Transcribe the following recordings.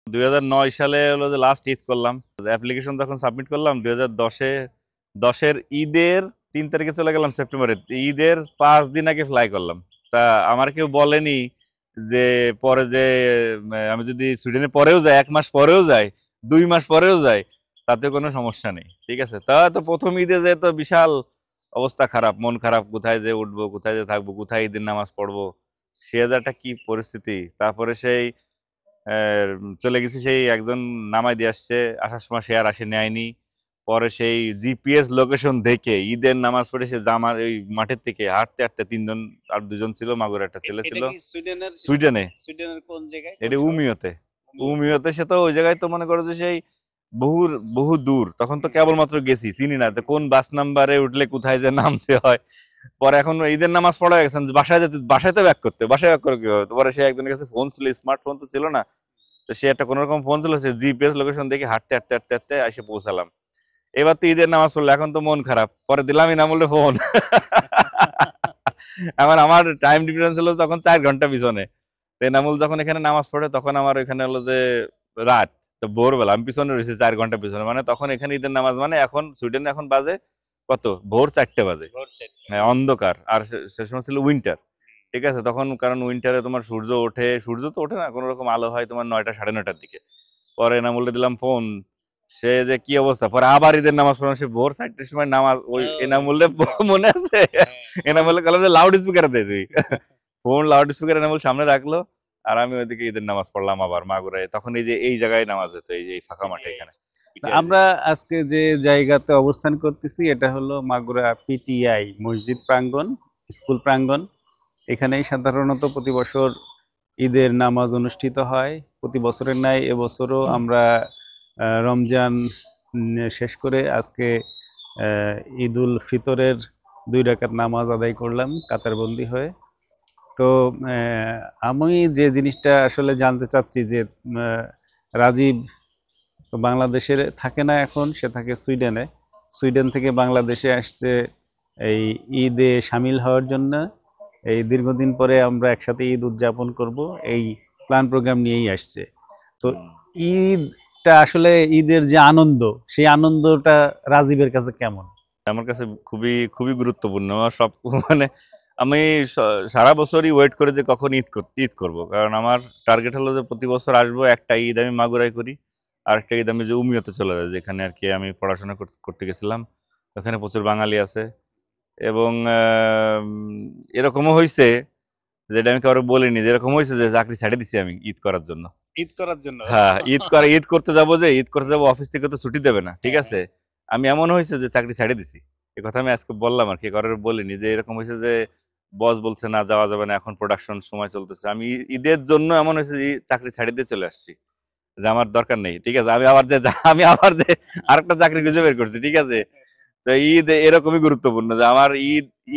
2009 সালে হলো যে লাস্ট ঈদ করলাম। অ্যাপ্লিকেশন যখন সাবমিট করলাম 2010-এ, 10-এর ঈদের 3 তারিখে চলে গেলাম সেপ্টেম্বরে। ঈদের 5 দিন আগে ফ্লাই করলাম। তা আমার কেউ বলেনি যে পরে যে আমি যদি সুইডেনে পরেও যাই, 1 মাস পরেও যাই, 2 মাস পরেও যাই, তাতে কোনো সমস্যা নেই। ঠিক আছে, তা তো প্রথম ঈদে যে তো বিশাল অবস্থা খারাপ, মন খারাপ, কোথায় যে উঠবো, কোথায় যে থাকবো, কোথায় ঈদের নামাজ পড়বো, সে যে একটা কি পরিস্থিতি। তারপরে সেই চলে গেছি, সেই একজন নামাই দিয়ে আসছে, আসার সময় সে আর আসে নেয়নি। পরে সেই জিপিএস লোকেশন দেখে ঈদের নামাজ পড়ে সে জামার ওই মাঠের থেকে হাঁটতে হাঁটতে 3 জন, আর 2 জন ছিল, মাগুর একটা ছেলে ছিল। এটা কি সুইডেনের সুইডেনে, সুইডেনের কোন জায়গায়, কোন এটা শহরে? উমিওতে। উমিওতে। উমিওতে সে তো ওই জায়গায় তো মনে করো যে সেই বহু বহু দূর, তখন তো কেবলমাত্র গেছি, চিনি না তো কোন বাস নাম্বারে উঠলে কোথায় যে নামতে হয়। পরে এখন ঈদের নামাজ পড়া গেছেন, বাসায় যেতে, বাসায় তো ব্যাক করতে, বাসায় ব্যাক করে কি হবে। পরে সে একজনের কাছে ফোন ছিল, স্মার্টফোন তো ছিল না, তো সে একটা কোনো রকম ফোন ছিল, সে জিপিএস লোকেশন দেখে হাঁটতে হাঁটতে হাঁটতে হাঁটতে এসে পৌঁছালাম। এবার তো ঈদের নামাজ পড়লো, এখন তো মন খারাপ, পরে দিলাম ইনামুলে ফোন। এখন আমার টাইম ডিফারেন্স হলো তখন 4 ঘন্টা পিছনে। তো এনামুল যখন এখানে নামাজ পড়ে তখন আমার ওইখানে হলো যে রাত, তো ভোরবেলা আমি পিছনে রয়েছি 4 ঘন্টা পিছনে, মানে তখন এখানে ঈদের নামাজ, মানে এখন সুইডেনে এখন বাজে কত, ভোর 4টে বাজে। ভোর 4টা। হ্যাঁ, অন্ধকার, আর সে সময় ছিল উইন্টার। ঠিক আছে, তখন কারণ উইন্টারে তোমার সূর্য ওঠে, সূর্য তো ওঠে না, কোনো রকম আলো হয় তোমার 9টা, 9:30টার দিকে। পরে এনামুলকে দিলাম ফোন, সে যে কি অবস্থা, পরে আবার ঈদের নামাজ পড়লাম, সে ভোর 4টের সময় নামাজ, ওই এনামুলে মনে আছে, এনামুলে কালাম যে লাউড স্পিকার দে তুই, ফোন লাউড স্পিকার এনামুল সামনে রাখলো, আর আমি ওইদিকে ঈদের নামাজ পড়লাম আবার মাগুরায়। তখন এই যে এই জায়গায় নামাজ হতো, এই যে এই ফাঁকা মাঠে এখানে। আমরা আজকে যে জায়গাতে অবস্থান করতেছি এটা হলো মাগুরা পিটিআই মসজিদ প্রাঙ্গণ, স্কুল প্রাঙ্গণ। এখানেই সাধারণত প্রতি বছর ঈদের নামাজ অনুষ্ঠিত হয়। প্রতি বছরের ন্যায় এবছরও আমরা রমজান শেষ করে আজকে ঈদ উল ফিতরের 2 রাকাত নামাজ আদায় করলাম কাতারবন্দি হয়ে। তো আমি যে জিনিসটা আসলে জানতে চাচ্ছি যে রাজীব তো বাংলাদেশে থাকে না এখন, সে থাকে সুইডেনে। সুইডেন থেকে বাংলাদেশে আসছে এই ঈদে সামিল হওয়ার জন্য। এই দীর্ঘদিন পরে আমরা একসাথে ঈদ উদযাপন করব, এই প্ল্যান প্রোগ্রাম নিয়েই আসছে। তো ঈদটা আসলে, ঈদের যে আনন্দ, সেই আনন্দটা রাজীবের কাছে কেমন? আমার কাছে খুবই খুবই গুরুত্বপূর্ণ। আমার সব মানে আমি সারা বছরই ওয়েট করে যে কখন ঈদ করব, কারণ আমার টার্গেট হলো যে প্রতি বছর আসবো, একটা ঈদ আমি মাগুরায় করি, আর একটা ঈদ আমি যে উমিয়তে চলে যাই, যেখানে আর কি আমি পড়াশোনা করতে গেছিলাম। ওখানে প্রচুর বাঙালি আছে, এবং এরকমও হয়েছে, যেটা আমি কারো বলিনি, যে এরকম হয়েছে যে চাকরি ছেড়ে দিছি আমি ঈদ করার জন্য। ঈদ করার জন্য? হ্যাঁ, ঈদ করতে যাবো, যে ঈদ করতে যাবো, অফিস থেকে তো ছুটি দেবে না। ঠিক আছে, আমি এমন হয়েছে যে চাকরি ছেড়ে দিছি। এই কথা আমি আজকে বললাম আর কি, কারোর বলিনি, যে এরকম হয়েছে যে বস বলছে না যাওয়া যাবে না, এখন প্রোডাকশন সময় চলতেছে। আমি ঈদের জন্য এমন হয়েছে যে চাকরি ছেড়ে দিয়ে চলে আসছি, যে আমার দরকার নেই। ঠিক আছে, আমি আবার যে আরেকটা চাকরি খুঁজে বের করছি। ঠিক আছে, তো ঈদ এরকমই গুরুত্বপূর্ণ, যে আমার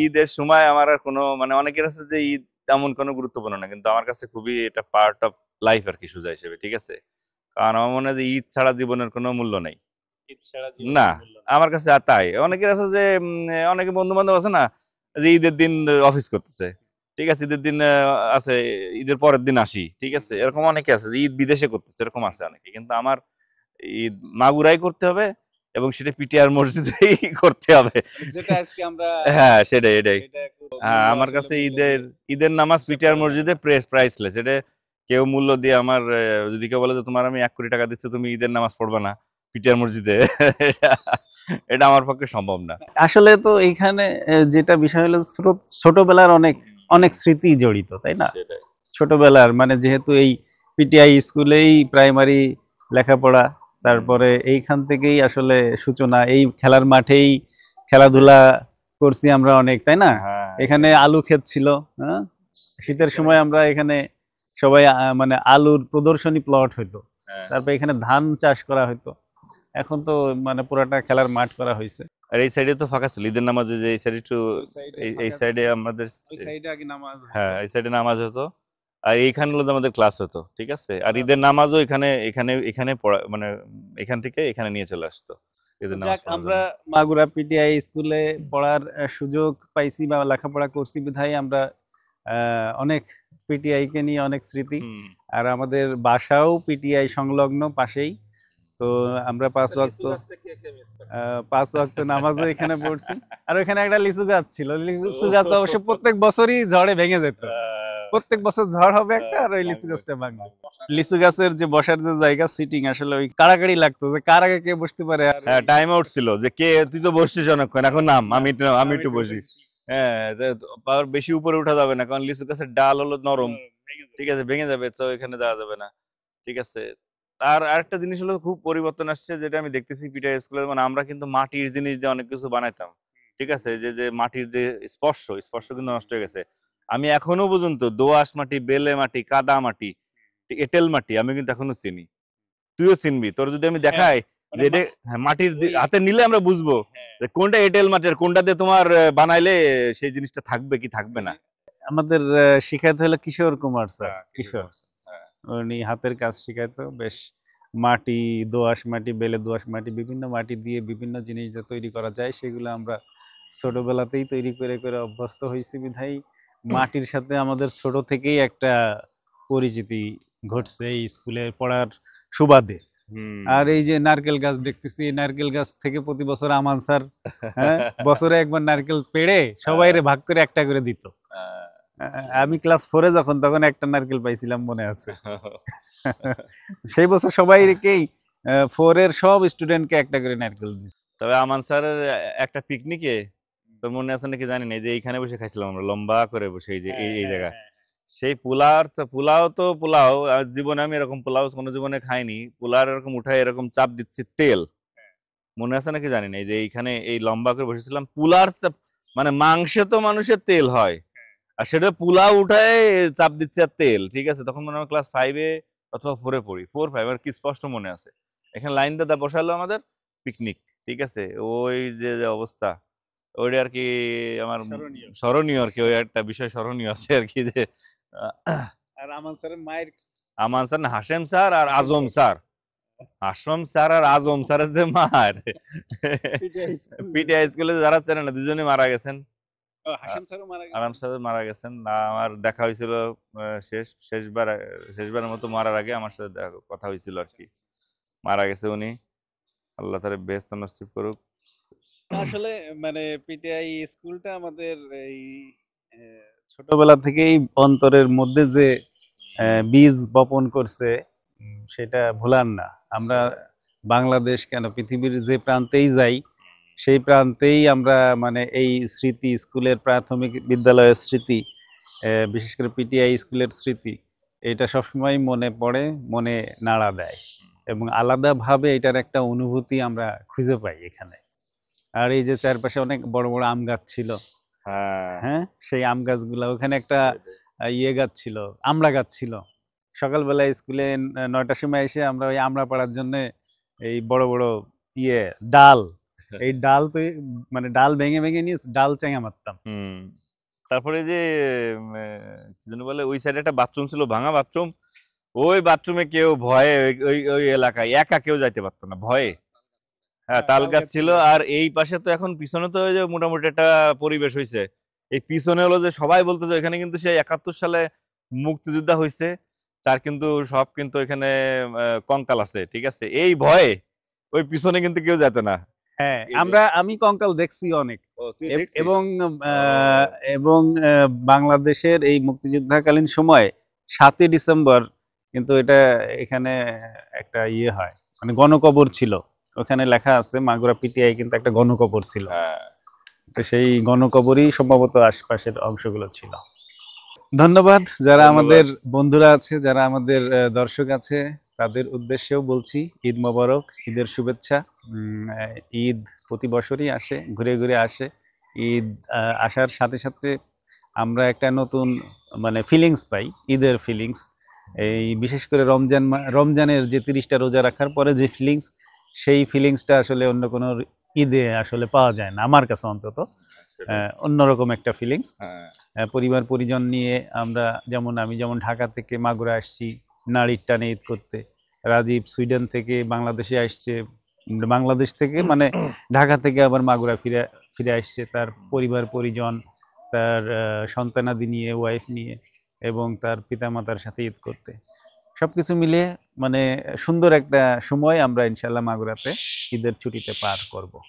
ঈদের সময় আমার আর কোনো, মানে অনেকের আছে যে ঈদ তেমন কোনো গুরুত্বপূর্ণ না, কিন্তু আমার কাছে খুবই এটা পার্ট অফ লাইফ আর কি, সোজা হিসেবে। ঠিক আছে, কারণ আমার মনে হয় যে ঈদ ছাড়া জীবনের কোনো মূল্য নাই। ঈদ ছাড়া না, জীবনের মূল্য নেই। আমার কাছে আর তাই। অনেকের আছে যে অনেকে বন্ধু বান্ধব আছে না, যে ঈদের দিন অফিস করতেছে। ঠিক আছে, ঈদের দিন আছে, ঈদের পরের দিন আসি। ঠিক আছে, এরকম অনেকে আছে যে ঈদ বিদেশে করতেছে, এরকম আছে অনেকে। কিন্তু আমার ঈদ মাগুরাই করতে হবে, এবং সেটা পিটিআর মসজিদেই করতে হবে। মানে যেটা আজকে আমরা হ্যাঁ, সেটাই, এটাই। এটা হ্যাঁ, মূল্য, আমার আসলে কাছে মূল্য ঈদের দিয়ে ঈদের নামাজ হিসাব পিটিআর করা যায় না। মসজিদে প্রাইসলেস। এটা কেউ মূল্য দিয়ে আমার, যদি কেউ বলে যে তোমার আমি 1 কোটি টাকা দিচ্ছি, তুমি ঈদের নামাজ পড়বে না পিটিআর মসজিদে, এটা এটা আমার পক্ষে সম্ভব না। আসলে তো এইখানে যেটা বিষয় হলো ছোটবেলার অনেক অনেক স্মৃতি জড়িত, তাই না? সেটাই। ছোটবেলার মানে যেহেতু এই পিটিআই স্কুলেই প্রাইমারি লেখাপড়া, হুম। তারপরে এইখান থেকেই আসলে সূচনা, এই খেলার মাঠেই খেলাধুলা করছি আমরা অনেক, তাই না? হ্যাঁ, এখানে এটাই। আলু ক্ষেত ছিল, হ্যাঁ, শীতের সময় আমরা এখানে সবাই মানে আলুর প্রদর্শনী প্লট হইতো, হ্যাঁ। তারপর এখানে ধান চাষ করা হইতো। এখন তো মানে পুরাটা খেলার মাঠ করা হয়েছে। আর এই সাইডে তো ফাঁকা ছিল ঈদের নামাজে, যে এই সাইডে একটু, ওই সাইডে এই ফাঁকা সাইডে ছিল, আমাদের, ওই সাইডে আগে নামাজ হতো। হ্যাঁ, এই সাইডে নামাজ হতো, আর এইখানে হলো যে আমাদের ক্লাস হতো। ঠিক আছে, আর আমরা ঈদের নামাজও এখানে এখানে এখানে পড়া, মানে এখান থেকে এখানে নিয়ে চলে আসতো তো ঈদের নামাজ যাক, পড়ার আমরা জন্য। মাগুরা পিটিআই স্কুলে পড়ার সুযোগ পাইছি বা লেখাপড়া করছি বিধায় আমরা অনেক পিটিআই কে নিয়ে অনেক স্মৃতি। হুম। আর আমাদের বাসাও পিটিআই সংলগ্ন পাশেই। তো আমরা 5 ওয়াক্ত 5 ওয়াক্ত নামাজও এখানে পড়ছি। আর ওখানে একটা লিচু গাছ ছিল, লিচু গাছ অবশ্য প্রত্যেক বছরই ঝড়ে ভেঙে যেত। প্রত্যেক বছর ঝড় হবে একটা, আর ওই লিচু গাছটা ভাঙবে। লিচু গাছের যে বসার যে জায়গা, সিটিং, আসলে ওই কাড়াকাড়ি লাগতো যে কার আগে কে বসতে পারে। আর হ্যাঁ, টাইম আউট ছিল যে কে তুই তো বসছিস অনেকক্ষণ, এখন নাম, আমি একটু বসি। হ্যাঁ, পাওয়ার বেশি উপরে উঠা যাবে না, কারণ লিচু গাছের ডাল হলো নরম, ঠিক আছে, ভেঙে যাবে, তো এখানে যাওয়া যাবে না, ঠিক আছে। আর আরেকটা জিনিস হলো খুব পরিবর্তন আসছে, যেটা আমি দেখতেছি পিটাই স্কুলের, মানে আমরা কিন্তু মাটির জিনিস দিয়ে অনেক কিছু বানাইতাম, ঠিক আছে, যে যে মাটির যে স্পর্শ স্পর্শ কিন্তু নষ্ট হয়ে গেছে। আমি এখনো পর্যন্ত দোআঁশ মাটি, বেলে মাটি, কাদা মাটি, এঁটেল মাটি আমি কিন্তু এখনো চিনি। তুইও চিনবি, তোর যদি আমি দেখাই যে এটা মাটির হাতে নিলে আমরা বুঝবো যে কোনটা এঁটেল মাটি আর কোনটাতে তোমার বানাইলে সেই জিনিসটা থাকবে কি থাকবে না। আমাদের শিখাইতে হলো কিশোর কুমার স্যার, কিশোর, উনি হাতের কাজ শিখাইতো বেশ। মাটি, দোআঁশ মাটি, বেলে দোআঁশ মাটি, বিভিন্ন মাটি দিয়ে বিভিন্ন জিনিস যা তৈরি করা যায় সেগুলো আমরা ছোটবেলাতেই তৈরি করে করে অভ্যস্ত হয়েছি বিধায় মাটির সাথে আমাদের ছোট থেকেই একটা পরিচিতি ঘটছে এই স্কুলে পড়ার সুবাদে। আর এই যে নারকেল গাছ দেখতেছি, এই নারকেল গাছ থেকে প্রতি বছর আমান স্যার, হ্যাঁ, বছরে একবার নারকেল পেড়ে সবাইরে ভাগ করে একটা করে দিত। আমি ক্লাস 4-এ যখন, তখন একটা নারকেল পাইছিলাম মনে আছে। সেই বছর সবাইকেই 4-এর সব স্টুডেন্টকে একটা করে নারকেল দিচ্ছে। তবে আমান স্যারের একটা পিকনিকে, তোর মনে আছে নাকি জানি না, এই যে এইখানে বসে খাইছিলাম আমরা লম্বা করে বসে, এই যে এই জায়গা, সেই পোলাও তো পোলাও, আর জীবনে আমি এরকম পোলাও কোনো জীবনে খাইনি। পোলার এরকম উঠায় এরকম চাপ দিচ্ছে তেল, মনে আছে নাকি জানি না, এই যে এইখানে এই লম্বা করে বসেছিলাম, পুলার চাপ, মানে মাংসে তো মানুষের তেল হয়, আর সেটা পোলাও উঠায় চাপ দিচ্ছে আর তেল, ঠিক আছে। তখন মনে হয় ক্লাস 5-এ অথবা 4-এ পড়ি, 4-5, আর কি স্পষ্ট মনে আছে। এখানে লাইন দাদা বসালো আমাদের পিকনিক, ঠিক আছে, ওই যে যে অবস্থা, ওইটা আর কি আমার স্মরণীয় আর কি, ওই একটা বিষয় স্মরণীয় আছে আর কি, যে আর আমান স্যারের মায়ের, আমান স্যার না, হাশেম স্যার আর আজম স্যার, আশ্রম স্যার আর আজম স্যারের যে মার পিটিআই স্কুলে যারা চেনে না, দুজনে মারা গেছেন। হাশেম স্যারও মারা গেছে। আরাম স্যার মারা গেছেন না, আমার দেখা হয়েছিল শেষবারের মতো মারার আগে আমার সাথে কথা হয়েছিল আর কি। মারা গেছে উনি, আল্লাহ তারে বেহেশত নসিব করুক। আসলে মানে পিটিআই স্কুলটা আমাদের এই ছোটবেলা থেকেই অন্তরের মধ্যে যে বীজ বপন করছে, সেটা ভোলার না। আমরা বাংলাদেশ কেন, পৃথিবীর যে প্রান্তেই যাই, সেই প্রান্তেই আমরা মানে এই স্মৃতি, স্কুলের প্রাথমিক বিদ্যালয়ের স্মৃতি, বিশেষ করে পিটিআই স্কুলের স্মৃতি, এটা সবসময় মনে পড়ে, মনে নাড়া দেয়, এবং আলাদাভাবে এটার একটা অনুভূতি আমরা খুঁজে পাই এখানে। আর এই যে চারপাশে অনেক বড় বড় আম গাছ ছিল, হ্যাঁ, সেই আম গাছগুলো, ওখানে একটা ইয়ে গাছ ছিল, আমড়া গাছ ছিল। সকালবেলা স্কুলে 9টার সময় এসে আমরা ওই আমড়া পাড়ার জন্য এই বড় বড় ইয়ে ডাল, এই ডাল তো মানে ডাল ভেঙে ভেঙে নিয়ে ডাল চেঙা মারতাম। তারপরে যে কি যেন বলে, ওই সাইডে একটা বাথরুম ছিল, ভাঙা বাথরুম, ওই বাথরুমে কেউ ভয়ে, ওই ওই এলাকায় একা কেউ যাইতে পারতো না ভয়ে। হ্যাঁ, তাল গাছ ছিল। আর এই পাশে তো এখন পিছনে তো ওই যে মোটামুটি একটা পরিবেশ হয়েছে, এই পিছনে হলো যে সবাই বলতো যে এখানে কিন্তু সেই 71 সালে মুক্তিযোদ্ধা হয়েছে, তার কিন্তু সব কিন্তু এখানে কঙ্কাল আছে, ঠিক আছে, এই ভয়ে ওই পিছনে কিন্তু কেউ যেত না। হ্যাঁ, আমি কঙ্কাল দেখছি অনেক, এবং বাংলাদেশের এই মুক্তিযুদ্ধকালীন সময় 7ই ডিসেম্বর কিন্তু এটা এখানে একটা ইয়ে হয়, মানে গণকবর ছিল, ওখানে লেখা আছে মাগুরা পিটিআই কিন্তু একটা গণকবর ছিল। তো সেই গণকবরই সম্ভবত আশপাশের অংশগুলো ছিল। ধন্যবাদ যারা আমাদের বন্ধুরা আছে, যারা আমাদের দর্শক আছে, তাদের উদ্দেশ্যেও বলছি ঈদ মোবারক, ঈদের শুভেচ্ছা। ঈদ প্রতি বছরই আসে, ঘুরে ঘুরে আসে। ঈদ আসার সাথে সাথে আমরা একটা নতুন মানে ফিলিংস পাই, ঈদের ফিলিংস। এই বিশেষ করে রমজানের যে 30টা রোজা রাখার পরে যে ফিলিংস, সেই ফিলিংসটা আসলে অন্য কোনো ঈদে আসলে পাওয়া যায় না, আমার কাছে অন্তত। অন্যরকম একটা ফিলিংস। পরিবার পরিজন নিয়ে আমরা, আমি যেমন ঢাকা থেকে মাগুরা আসছি নাড়ির টানে ঈদ করতে, রাজীব সুইডেন থেকে বাংলাদেশে আসছে, বাংলাদেশ থেকে মানে ঢাকা থেকে আবার মাগুরা ফিরে আসছে, তার পরিবার পরিজন তার সন্তানাদি নিয়ে, ওয়াইফ নিয়ে এবং তার পিতামাতার সাথে ঈদ করতে। সবকিছু মিলিয়ে মানে সুন্দর একটা সময় আমরা ইনশাল্লাহ মাগুরাতে ঈদের ছুটিতে পার করব।